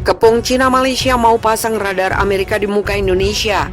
Kepung Cina Malaysia mau pasang radar Amerika di muka Indonesia.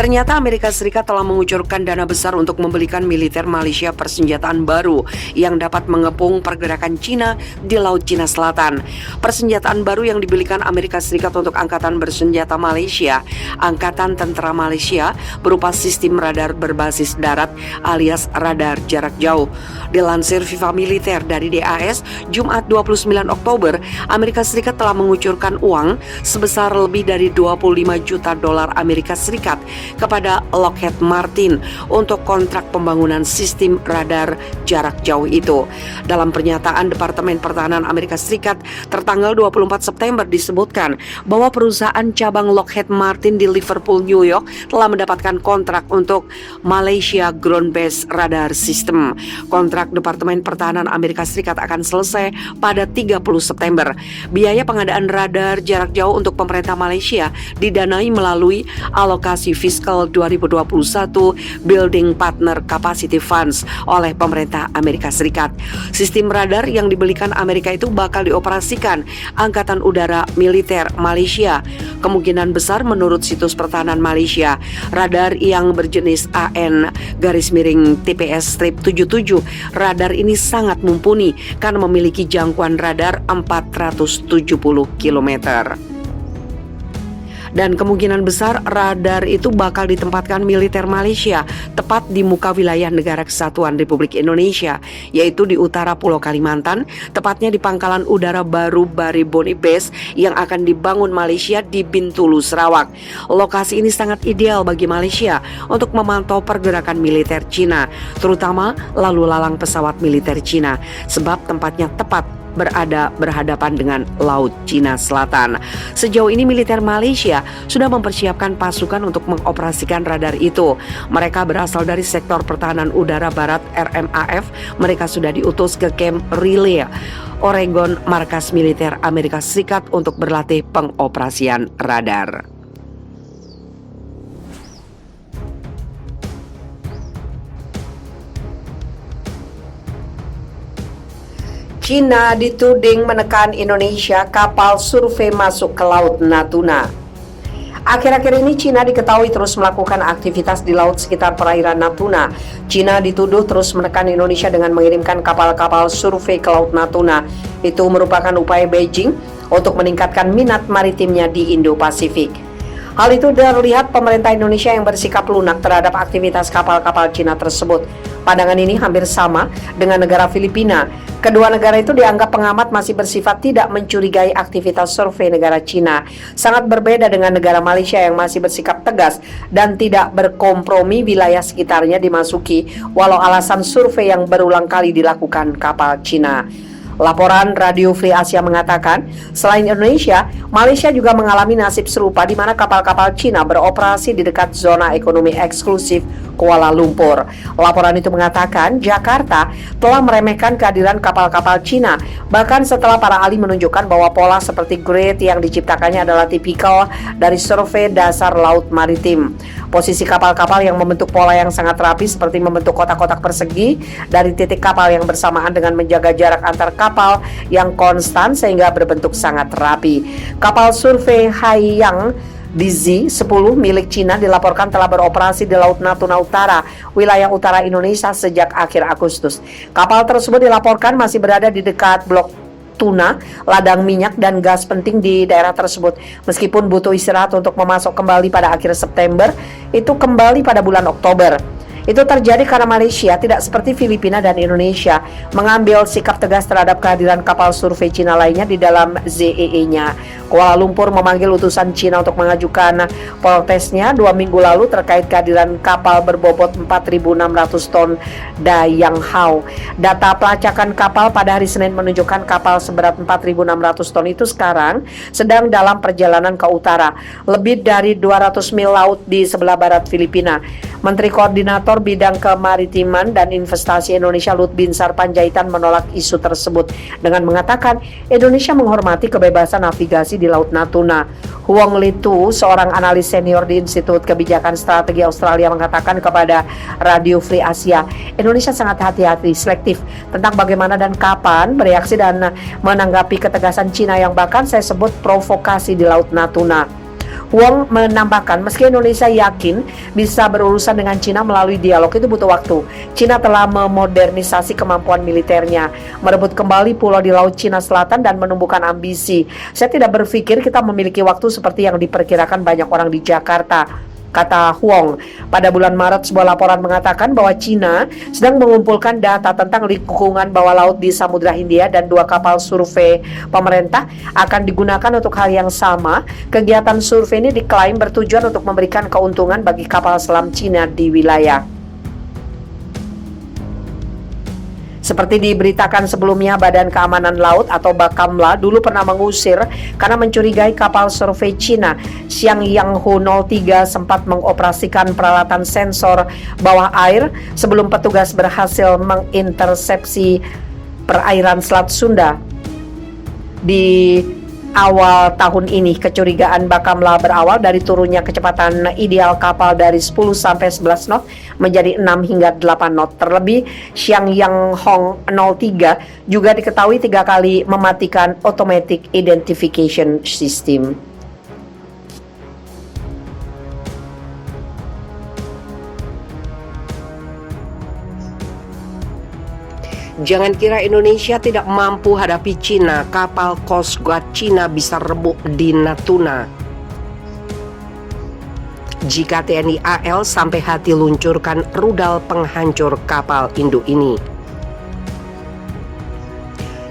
Ternyata Amerika Serikat telah mengucurkan dana besar untuk membelikan militer Malaysia persenjataan baru yang dapat mengepung pergerakan Cina di Laut Cina Selatan. Persenjataan baru yang dibelikan Amerika Serikat untuk Angkatan Bersenjata Malaysia, Angkatan Tentera Malaysia, berupa sistem radar berbasis darat alias radar jarak jauh. Dilansir Viva Militer dari DAS, Jumat 29 Oktober, Amerika Serikat telah mengucurkan uang sebesar lebih dari 25 juta dolar Amerika Serikat kepada Lockheed Martin untuk kontrak pembangunan sistem radar jarak jauh itu. Dalam pernyataan Departemen Pertahanan Amerika Serikat tertanggal 24 September disebutkan bahwa perusahaan cabang Lockheed Martin di Liverpool, New York telah mendapatkan kontrak untuk Malaysia Ground Based Radar System. Kontrak Departemen Pertahanan Amerika Serikat akan selesai pada 30 September. Biaya pengadaan radar jarak jauh untuk pemerintah Malaysia didanai melalui alokasi fiskal 2021 Building Partner Capacity Funds oleh pemerintah Amerika Serikat. Sistem radar yang dibelikan Amerika itu bakal dioperasikan Angkatan Udara Militer Malaysia. Kemungkinan besar menurut situs pertahanan Malaysia, radar yang berjenis AN-TPS-77, radar ini sangat mumpuni karena memiliki jangkauan radar 470 km. Dan kemungkinan besar radar itu bakal ditempatkan militer Malaysia tepat di muka wilayah Negara Kesatuan Republik Indonesia, yaitu di utara Pulau Kalimantan, tepatnya di Pangkalan Udara Baru Bariboni Base yang akan dibangun Malaysia di Bintulu, Sarawak. Lokasi ini sangat ideal bagi Malaysia untuk memantau pergerakan militer Cina, terutama lalu lalang pesawat militer Cina, sebab tempatnya tepat berhadapan dengan Laut Cina Selatan. Sejauh ini militer Malaysia sudah mempersiapkan pasukan untuk mengoperasikan radar itu. Mereka berasal dari sektor pertahanan udara barat RMAF. Mereka sudah diutus ke Camp Riley, Oregon, markas militer Amerika Serikat untuk berlatih pengoperasian radar. Cina dituding menekan Indonesia kapal survei masuk ke Laut Natuna. Akhir-akhir ini Cina diketahui terus melakukan aktivitas di laut sekitar perairan Natuna. Cina dituduh terus menekan Indonesia dengan mengirimkan kapal-kapal survei ke Laut Natuna. Itu merupakan upaya Beijing untuk meningkatkan minat maritimnya di Indo-Pasifik. Hal itu terlihat pemerintah Indonesia yang bersikap lunak terhadap aktivitas kapal-kapal Cina tersebut. Pandangan ini hampir sama dengan negara Filipina. Kedua negara itu dianggap pengamat masih bersifat tidak mencurigai aktivitas survei negara Cina. Sangat berbeda dengan negara Malaysia yang masih bersikap tegas dan tidak berkompromi wilayah sekitarnya dimasuki walau alasan survei yang berulang kali dilakukan kapal Cina. Laporan Radio Free Asia mengatakan, selain Indonesia, Malaysia juga mengalami nasib serupa di mana kapal-kapal Cina beroperasi di dekat zona ekonomi eksklusif Kuala Lumpur. Laporan itu mengatakan Jakarta telah meremehkan kehadiran kapal-kapal Cina, bahkan setelah para ahli menunjukkan bahwa pola seperti grid yang diciptakannya adalah tipikal dari survei dasar laut maritim. Posisi kapal-kapal yang membentuk pola yang sangat rapi seperti membentuk kotak-kotak persegi dari titik kapal yang bersamaan dengan menjaga jarak antar kapal yang konstan sehingga berbentuk sangat rapi. Kapal survei Haiyang DZ-10 milik Cina dilaporkan telah beroperasi di Laut Natuna Utara, wilayah utara Indonesia sejak akhir Agustus. Kapal tersebut dilaporkan masih berada di dekat blok tuna, ladang minyak dan gas penting di daerah tersebut. Meskipun butuh istirahat untuk memasok kembali pada akhir September, itu kembali pada bulan Oktober. Itu terjadi karena Malaysia tidak seperti Filipina dan Indonesia mengambil sikap tegas terhadap kehadiran kapal survei Cina lainnya di dalam ZEE-nya. Kuala Lumpur memanggil utusan Cina untuk mengajukan protesnya 2 minggu lalu terkait kehadiran kapal berbobot 4.600 ton Dayang Hao. Data pelacakan kapal pada hari Senin menunjukkan kapal seberat 4.600 ton itu sekarang sedang dalam perjalanan ke utara, lebih dari 200 mil laut di sebelah barat Filipina. Menteri Koordinator Bidang Kemaritiman dan Investasi Indonesia Lut Binsar Panjaitan menolak isu tersebut dengan mengatakan Indonesia menghormati kebebasan navigasi di Laut Natuna. Huang Litu, seorang analis senior di Institut Kebijakan Strategi Australia, mengatakan kepada Radio Free Asia, Indonesia sangat hati-hati, selektif tentang bagaimana dan kapan bereaksi dan menanggapi ketegasan Cina yang bahkan saya sebut provokasi di Laut Natuna. Huang menambahkan, meski Indonesia yakin bisa berurusan dengan Cina melalui dialog, itu butuh waktu. Cina telah memodernisasi kemampuan militernya, merebut kembali pulau di Laut Cina Selatan dan menumbuhkan ambisi. Saya tidak berpikir kita memiliki waktu seperti yang diperkirakan banyak orang di Jakarta, kata Huang. Pada bulan Maret, sebuah laporan mengatakan bahwa Cina sedang mengumpulkan data tentang lingkungan bawah laut di Samudra Hindia dan 2 kapal survei pemerintah akan digunakan untuk hal yang sama. Kegiatan survei ini diklaim bertujuan untuk memberikan keuntungan bagi kapal selam Cina di wilayah. Seperti diberitakan sebelumnya, Badan Keamanan Laut atau Bakamla dulu pernah mengusir karena mencurigai kapal survei Cina. Xiangyanghu 03 sempat mengoperasikan peralatan sensor bawah air sebelum petugas berhasil mengintersepsi perairan Selat Sunda. Di awal tahun ini, kecurigaan Bakamla berawal dari turunnya kecepatan ideal kapal dari 10 sampai 11 knot menjadi 6 hingga 8 knot. Terlebih, Xiangyanghu 03 juga diketahui 3 kali mematikan automatic identification system. Jangan kira Indonesia tidak mampu hadapi Cina, kapal Coast Guard Cina bisa rebuk di Natuna. Jika TNI AL sampai hati luncurkan rudal penghancur kapal induk ini.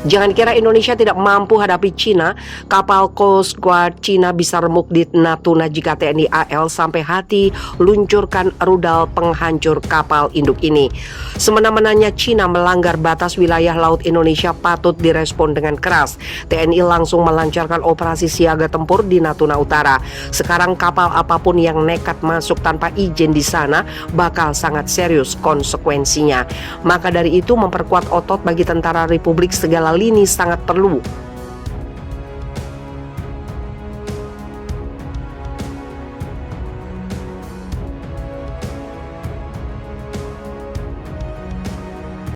Jangan kira Indonesia tidak mampu hadapi Cina, kapal Coast Guard Cina bisa remuk di Natuna jika TNI AL sampai hati luncurkan rudal penghancur kapal induk ini. Semena-menanya Cina melanggar batas wilayah laut Indonesia patut direspon dengan keras. TNI langsung melancarkan operasi siaga tempur di Natuna Utara. Sekarang kapal apapun yang nekat masuk tanpa izin di sana bakal sangat serius konsekuensinya. Maka dari itu memperkuat otot bagi tentara Republik segala lini sangat perlu.